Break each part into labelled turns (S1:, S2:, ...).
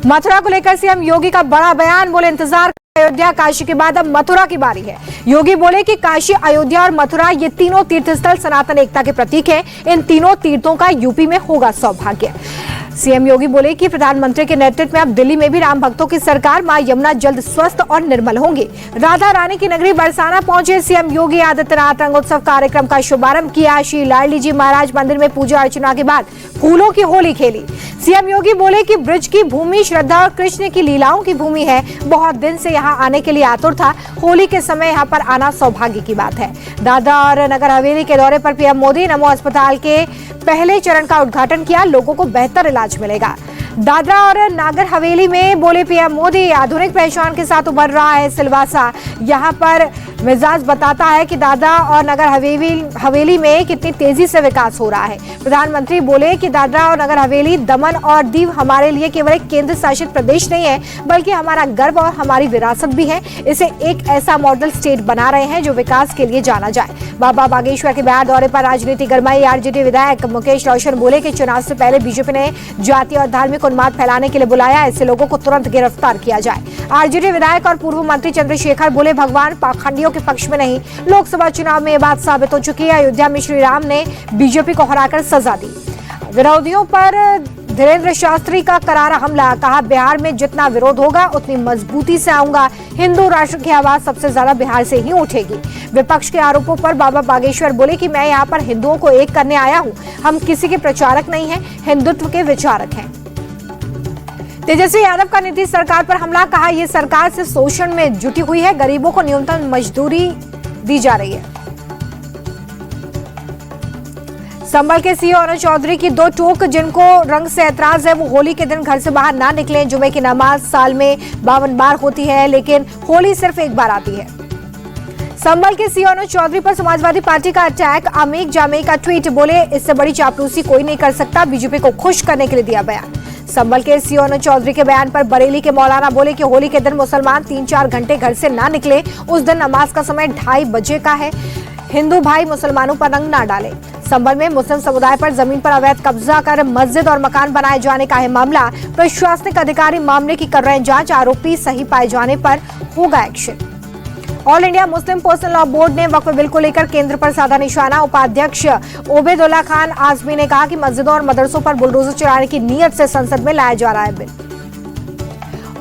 S1: मथुरा को लेकर सीएम योगी का बड़ा बयान, बोले इंतजार अयोध्या काशी के बाद अब मथुरा की बारी है। योगी बोले कि काशी, अयोध्या और मथुरा ये तीनों तीर्थ स्थल सनातन एकता के प्रतीक हैं। इन तीनों तीर्थों का यूपी में होगा सौभाग्य। सीएम योगी बोले कि प्रधानमंत्री के नेतृत्व में अब दिल्ली में भी राम भक्तों की सरकार, मां यमुना जल्द स्वस्थ और निर्मल होंगी। राधा रानी की नगरी बरसाना पहुंचे सीएम योगी आदित्यनाथ, रंगोत्सव कार्यक्रम का शुभारंभ किया। श्री लाडली जी महाराज मंदिर में पूजा अर्चना के बाद फूलों की होली खेली। सीएम योगी बोले कि ब्रज की भूमि श्रद्धा और कृष्ण की लीलाओं की भूमि है। बहुत दिन से यहाँ आने के लिए आतुर था। होली के समय यहाँ पर आना सौभाग्य की बात है। दादरा और नगर हवेली के दौरे पर पीएम मोदी नमो अस्पताल के पहले चरण का उद्घाटन किया। लोगों को बेहतर इलाज मिलेगा। दादरा और नागर हवेली में बोले पीएम मोदी, आधुनिक पहचान के साथ उभर रहा है सिलवासा। यहाँ पर मिजाज बताता है कि दादरा और नगर हवेली में कितनी तेजी से विकास हो रहा है। प्रधानमंत्री बोले कि दादरा और नगर हवेली, दमन और दीव हमारे लिए केवल एक केंद्र शासित प्रदेश नहीं है, बल्कि हमारा गर्व और हमारी विरासत भी है। इसे एक ऐसा मॉडल स्टेट बना रहे हैं जो विकास के लिए जाना जाए। बाबा बागेश्वर के बिहार दौरे पर राजनीति गरमाई। आरजेडी विधायक मुकेश रोशन बोले कि चुनाव से पहले बीजेपी ने जातीय और धार्मिक उन्माद फैलाने के लिए बुलाया। ऐसे लोगों को तुरंत गिरफ्तार किया जाए। आरजेडी विधायक और पूर्व मंत्री चंद्रशेखर बोले, भगवान पाखंडियों के पक्ष में नहीं। लोकसभा चुनाव में ये बात साबित हो चुकी है। अयोध्या में श्री राम ने बीजेपी को हराकर सजा दी। विरोधियों पर धीरेन्द्र शास्त्री का करारा हमला, कहा बिहार में जितना विरोध होगा उतनी मजबूती से आऊंगा। हिंदू राष्ट्र की आवाज सबसे ज्यादा बिहार से ही उठेगी। विपक्ष के आरोपों पर बाबा बागेश्वर बोले कि मैं यहाँ पर हिंदुओं को एक करने आया हूँ। हम किसी के प्रचारक नहीं हैं, हिंदुत्व के विचारक हैं। तेजस्वी यादव का नीतीश सरकार पर हमला, कहा यह सरकार से शोषण में जुटी हुई है। गरीबों को न्यूनतम मजदूरी दी जा रही है। संभल के सीओ अरुण चौधरी की दो टोक, जिनको रंग से ऐतराज है वो होली के दिन घर से बाहर ना निकले। जुमे की नमाज साल में 52 बार होती है, लेकिन होली सिर्फ एक बार आती है। संभल के सीओ अरुण चौधरी पर समाजवादी पार्टी का अटैक, अमीक जामे का ट्वीट, बोले इससे बड़ी चापलूसी कोई नहीं कर सकता। बीजेपी को खुश करने के लिए दिया बयान। संभल के सीओ अरुण चौधरी के बयान पर बरेली के मौलाना बोले कि होली के दिन मुसलमान 3-4 घंटे घर से ना निकले। उस दिन नमाज का समय 2:30 बजे का है। हिंदू भाई मुसलमानों पर रंग ना डाले। संभल में मुस्लिम समुदाय पर जमीन पर अवैध कब्जा कर मस्जिद और मकान बनाए जाने का है मामला। प्रशासनिक अधिकारी मामले की कर रहे हैं जांच। आरोपी सही पाए जाने पर होगा action. All India Muslim personal law board ने वक्फ बिल को लेकर केंद्र पर साधा निशाना। उपाध्यक्ष ओबेदुल्ला खान आजमी ने कहा कि मस्जिदों और मदरसों पर बुलडोजर चलाने की नीयत से संसद में लाया जा रहा है बिल।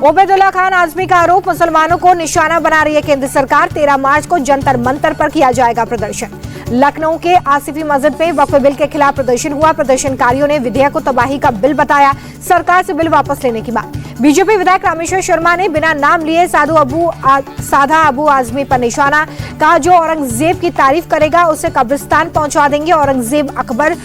S1: ओबेदुल्ला खान आजमी का आरोप, मुसलमानों को निशाना बना रही है केंद्र सरकार। 13 मार्च को जंतर मंतर पर किया जाएगा प्रदर्शन। लखनऊ के आसिफी मस्जिद में वक्फ बिल के खिलाफ प्रदर्शन हुआ। प्रदर्शनकारियों ने विधेयक को तबाही का बिल बताया। सरकार से बिल वापस लेने की मांग। बीजेपी विधायक रामेश्वर शर्मा ने बिना नाम लिए साधा अबू आजमी पर निशाना, कहा जो औरंगजेब की तारीफ करेगा उसे कब्रिस्तान पहुंचा देंगे। औरंगजेब, अकबर,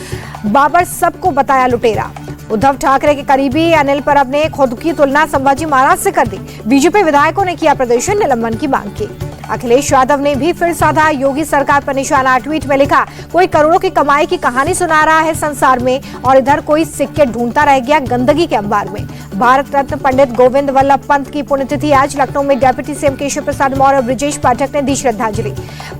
S1: बाबर सबको बताया लुटेरा। उद्धव ठाकरे के करीबी अनिल परब ने खुद की तुलना संभाजी महाराज से कर दी। बीजेपी विधायकों ने किया प्रदर्शन, निलंबन की मांग की। अखिलेश यादव ने भी फिर साधा योगी सरकार पर निशाना। ट्वीट में लिखा, कोई करोड़ों की कमाई की कहानी सुना रहा है संसार में, और इधर कोई सिक्के ढूंढता रह गया गंदगी के अंबार में। भारत रत्न पंडित गोविंद वल्लभ पंत की पुण्यतिथि आज। लखनऊ में डिप्टी सीएम केशव प्रसाद मौर्य और ब्रजेश पाठक ने दी श्रद्धांजलि।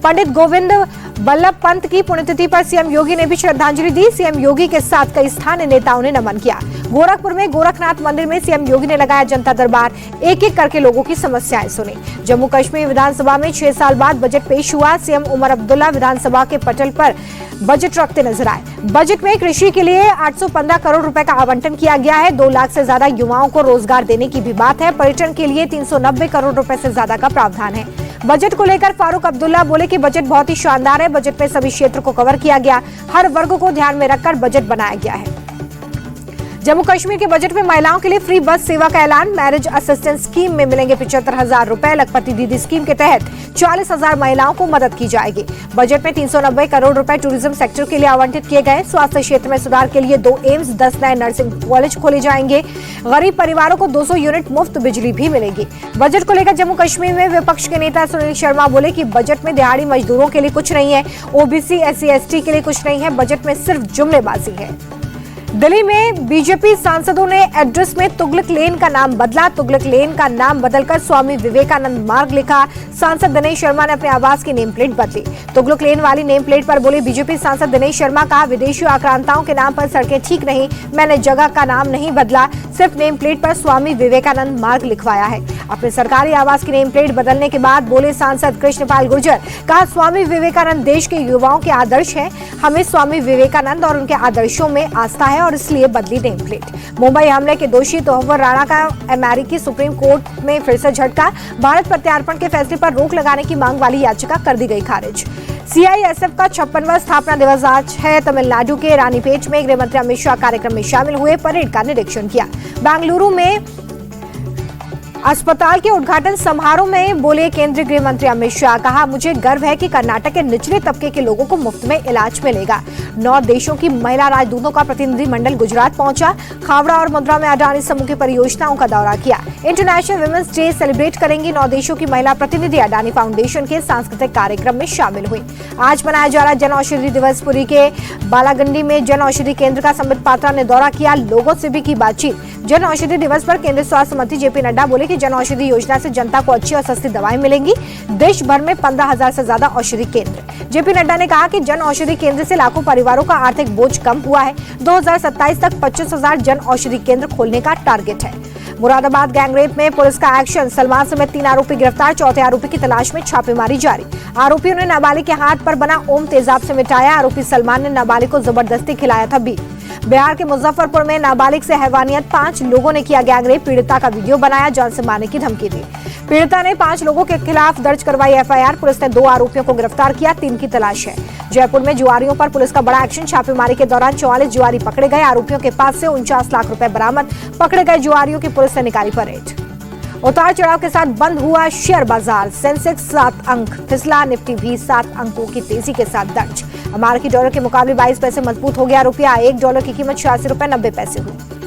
S1: पंडित गोविंद वल्लभ पंत की पुण्यतिथि पर सीएम योगी ने भी श्रद्धांजलि दी। सीएम योगी के साथ कई स्थानीय नेताओं ने नमन किया। गोरखपुर में गोरखनाथ मंदिर में सीएम योगी ने लगाया जनता दरबार। एक एक करके लोगों की समस्याएं सुनी। जम्मू कश्मीर विधानसभा में 6 साल बाद बजट पेश हुआ। सीएम उमर अब्दुल्ला विधानसभा के पटल पर बजट रखते नजर आए। बजट में कृषि के लिए 815 करोड़ रुपए का आवंटन किया गया है। 2 लाख से ज्यादा युवाओं को रोजगार देने की भी बात है। पर्यटन के लिए 390 करोड़ रुपए से ज्यादा का प्रावधान है। बजट को लेकर फारूक अब्दुल्ला बोले कि बजट बहुत ही शानदार है। बजट में सभी क्षेत्र को कवर किया गया। हर वर्ग को ध्यान में रखकर बजट बनाया गया है। जम्मू कश्मीर के बजट में महिलाओं के लिए फ्री बस सेवा का ऐलान। मैरिज असिस्टेंस स्कीम में मिलेंगे 75,000 रुपए। लखपति दीदी स्कीम के तहत 40,000 महिलाओं को मदद की जाएगी। बजट में 390 करोड़ रुपए टूरिज्म सेक्टर के लिए आवंटित किए गए। स्वास्थ्य क्षेत्र में सुधार के लिए 2 एम्स, 10 नए नर्सिंग कॉलेज खोले जाएंगे। गरीब परिवारों को 200 यूनिट मुफ्त बिजली भी मिलेगी। बजट को लेकर जम्मू कश्मीर में विपक्ष के नेता सुनील शर्मा बोले कि बजट में दिहाड़ी मजदूरों के लिए कुछ नहीं है, ओबीसी, SC, ST के लिए कुछ नहीं है। बजट में सिर्फ जुमलेबाजी है। दिल्ली में बीजेपी सांसदों ने एड्रेस में तुगलक लेन का नाम बदला। तुगलक लेन का नाम बदलकर स्वामी विवेकानंद मार्ग लिखा। सांसद दिनेश शर्मा ने अपने आवास की नेम प्लेट बदली। तुगलक लेन वाली नेम प्लेट पर बोले बीजेपी सांसद दिनेश शर्मा का विदेशी आक्रांताओं के नाम पर सड़कें ठीक नहीं, मैंने जगह का नाम नहीं बदला, सिर्फ नेम प्लेट पर स्वामी विवेकानंद मार्ग लिखवाया है। अपने सरकारी आवास की नेम प्लेट बदलने के बाद बोले सांसद कृष्णपाल गुर्जर, कहा स्वामी विवेकानंद देश के युवाओं के आदर्श हैं, हमें स्वामी विवेकानंद और उनके आदर्शों में आस्था है और इसलिए बदली नेम प्लेट। मुंबई हमले के दोषी तोहफर राणा का अमेरिकी सुप्रीम कोर्ट में फिर से झटका। भारत प्रत्यार्पण के फैसले पर रोक लगाने की मांग वाली याचिका कर दी गई खारिज। सीआईएसएफ का 56वां स्थापना दिवस आज है। तमिलनाडु के रानीपेट में गृह मंत्री अमित शाह कार्यक्रम में शामिल हुए, परेड का निरीक्षण किया। बेंगलुरु में अस्पताल के उद्घाटन समारोह में बोले केंद्रीय गृह मंत्री अमित शाह, कहा मुझे गर्व है कि कर्नाटक के निचले तबके के लोगों को मुफ्त में इलाज मिलेगा। 9 देशों की महिला राजदूतों का प्रतिनिधिमंडल गुजरात पहुंचा। खावड़ा और मुंद्रा में अडानी समूह की परियोजनाओं का दौरा किया। इंटरनेशनल वुमेन्स डे सेलिब्रेट करेंगी। 9 देशों की महिला प्रतिनिधि अडानी फाउंडेशन के सांस्कृतिक कार्यक्रम में शामिल हुई। आज मनाया जा रहा जन औषधि दिवस। पुरी के बालागंडी में जन औषधि केंद्र का संबित पात्रा ने दौरा किया, लोगों से भी की बातचीत। जन औषधि दिवस पर केंद्रीय स्वास्थ्य मंत्री जेपी नड्डा बोले कि जन औषधि योजना से जनता को अच्छी और सस्ती दवाएं मिलेंगी। देश भर में 15,000 से ज्यादा औषधि केंद्र। जेपी नड्डा ने कहा कि जन औषधि केंद्र से लाखों परिवारों का आर्थिक बोझ कम हुआ है। 2027 तक 25,000 जन औषधि केंद्र खोलने का टारगेट है। मुरादाबाद गैंगरेप में पुलिस का एक्शन। सलमान समेत 3 आरोपी गिरफ्तार। चौथे आरोपी की तलाश में छापेमारी जारी। आरोपियों ने नाबालिग के हाथ पर बना ओम तेजाब से मिटाया। आरोपी सलमान ने नाबालिग को जबरदस्ती खिलाया था बीफ। बिहार के मुजफ्फरपुर में नाबालिग से हैवानियत। 5 लोगों ने किया गैंगरेप। पीड़िता का वीडियो बनाया, जान से मारने की धमकी दी। पीड़िता ने 5 लोगों के खिलाफ दर्ज करवाई एफआईआर। पुलिस ने 2 आरोपियों को गिरफ्तार किया, 3 की तलाश है। जयपुर में जुआरियों पर पुलिस का बड़ा एक्शन। छापेमारी के दौरान 44 जुआरी पकड़े गए। आरोपियों के पास से 49 लाख रुपए बरामद। पकड़े गए जुआरियों की पुलिस ने निकाली परेड। उतार चढ़ाव के साथ बंद हुआ शेयर बाजार। सेंसेक्स 7 अंक फिसला, निफ्टी भी 7 अंकों की तेजी के साथ दर्ज। अमेरिकी डॉलर के मुकाबले 22 पैसे मजबूत हो गया रुपया। $1 की कीमत 86 रुपए 90 पैसे हुई।